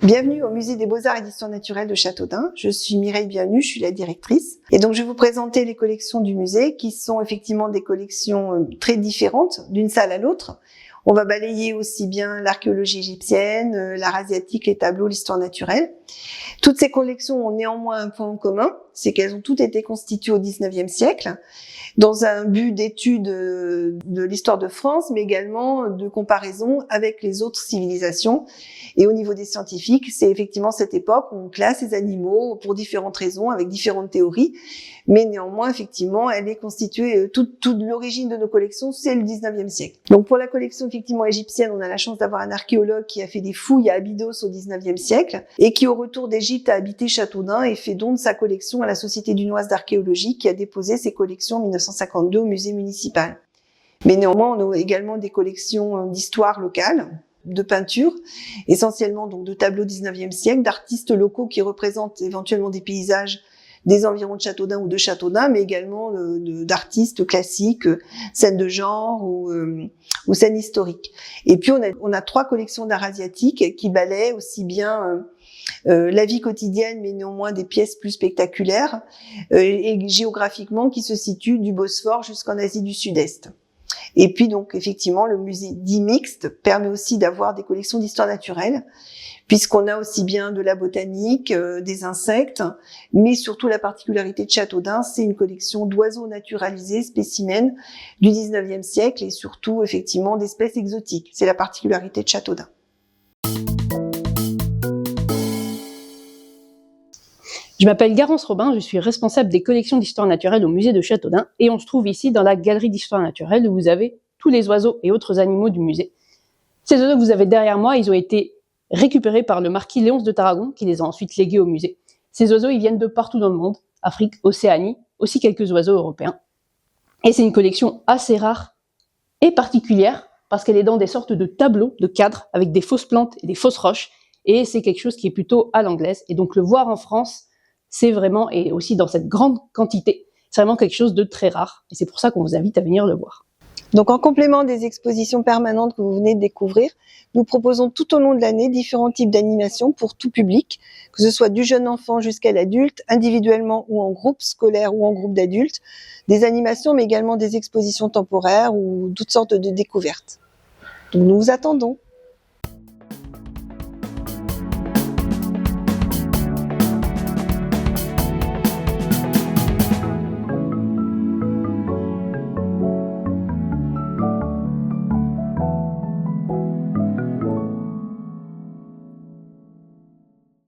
Bienvenue au Musée des Beaux-Arts et d'Histoire naturelle de Châteaudun. Je suis Mireille Bienvenue, je suis la directrice. Et donc, je vais vous présenter les collections du musée qui sont effectivement des collections très différentes d'une salle à l'autre. On va balayer aussi bien l'archéologie égyptienne, l'art asiatique, les tableaux, l'histoire naturelle. Toutes ces collections ont néanmoins un point en commun, c'est qu'elles ont toutes été constituées au XIXe siècle dans un but d'étude de l'histoire de France, mais également de comparaison avec les autres civilisations. Et au niveau des scientifiques, c'est effectivement cette époque où on classe les animaux pour différentes raisons, avec différentes théories. Mais néanmoins, effectivement, elle est constituée, toute l'origine de nos collections, c'est le XIXe siècle. Donc pour la collection effectivement égyptienne, on a la chance d'avoir un archéologue qui a fait des fouilles à Abydos au XIXe siècle et qui, au retour d'Égypte, a habité Châteaudun et fait don de sa collection à la Société dunoise d'archéologie qui a déposé ses collections en 1952 au musée municipal. Mais néanmoins, on a également des collections d'histoire locale, de peinture, essentiellement donc de tableaux 19e siècle, d'artistes locaux qui représentent éventuellement des paysages des environs de Châteaudun ou de Châteaudun, mais également d'artistes classiques, scènes de genre ou scènes historiques. Et puis on a 3 collections d'art asiatique qui balaient aussi bien la vie quotidienne, mais néanmoins des pièces plus spectaculaires, et géographiquement qui se situent du Bosphore jusqu'en Asie du Sud-Est. Et puis donc effectivement le musée dit mixte permet aussi d'avoir des collections d'histoire naturelle, puisqu'on a aussi bien de la botanique, des insectes, mais surtout la particularité de Châteaudun, c'est une collection d'oiseaux naturalisés, spécimens du 19e siècle et surtout effectivement d'espèces exotiques. C'est la particularité de Châteaudun. Je m'appelle Garance Robin, je suis responsable des collections d'histoire naturelle au musée de Châteaudun et on se trouve ici dans la galerie d'histoire naturelle où vous avez tous les oiseaux et autres animaux du musée. Ces oiseaux que vous avez derrière moi, ils ont été récupérés par le marquis Léonce de Tarragon qui les a ensuite légués au musée. Ces oiseaux, ils viennent de partout dans le monde, Afrique, Océanie, aussi quelques oiseaux européens. Et c'est une collection assez rare et particulière parce qu'elle est dans des sortes de tableaux, de cadres avec des fausses plantes et des fausses roches et c'est quelque chose qui est plutôt à l'anglaise et donc le voir en France, c'est vraiment, et aussi dans cette grande quantité, c'est vraiment quelque chose de très rare. Et c'est pour ça qu'on vous invite à venir le voir. Donc en complément des expositions permanentes que vous venez de découvrir, nous proposons tout au long de l'année différents types d'animations pour tout public, que ce soit du jeune enfant jusqu'à l'adulte, individuellement ou en groupe scolaire ou en groupe d'adultes, des animations mais également des expositions temporaires ou toutes sortes de découvertes. Donc nous vous attendons.